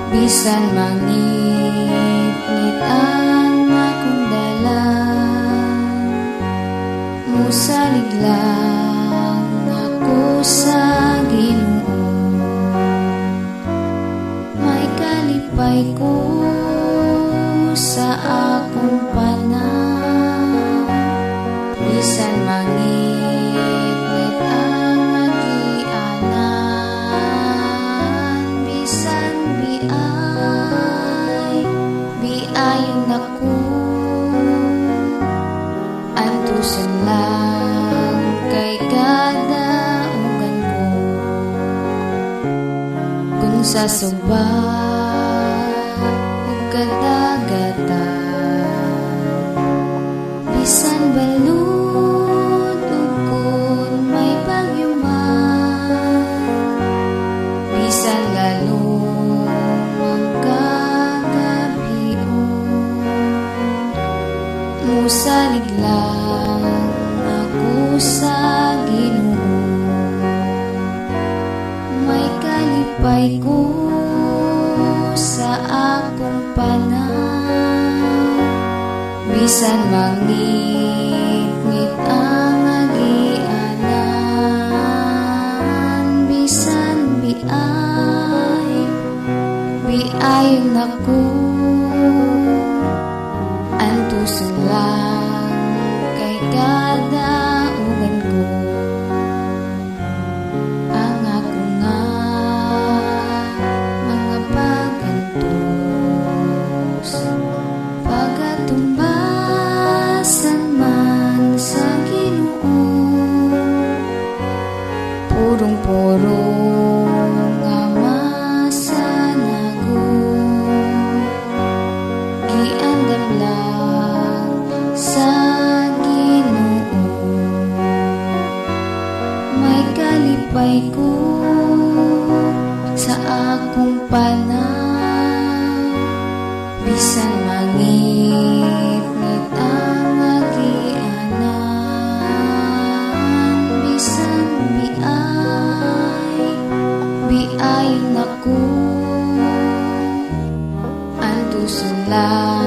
Bisan mangit-ngit ang akong dala, musalig lang ako sa Ginoo. May kalipay ko sa akong panahon. Bisan mangit-ngit ang agianan, bisan biayon ako, antusan lang kay kadaugan ko. Kung sa subat ug kadagatan, bisan balud ug kun may bagyo man, bisan lalong musalig lang ako sa Ginoo. May kalipay ko sa akong panahon. Bisan mangit-ngit ang agianan, bisan biayon ako, antusan lang kay kadaugan ko. Ang ako nga mga pagantos, pagatumbasan man sa Ginoo. Purong-purong nga masanago, giandam lang sa Ginoo. May kalipay ko sa akong panahon. Bisan mangit-ngit ang agianan, bisan biayon ako, antusan lang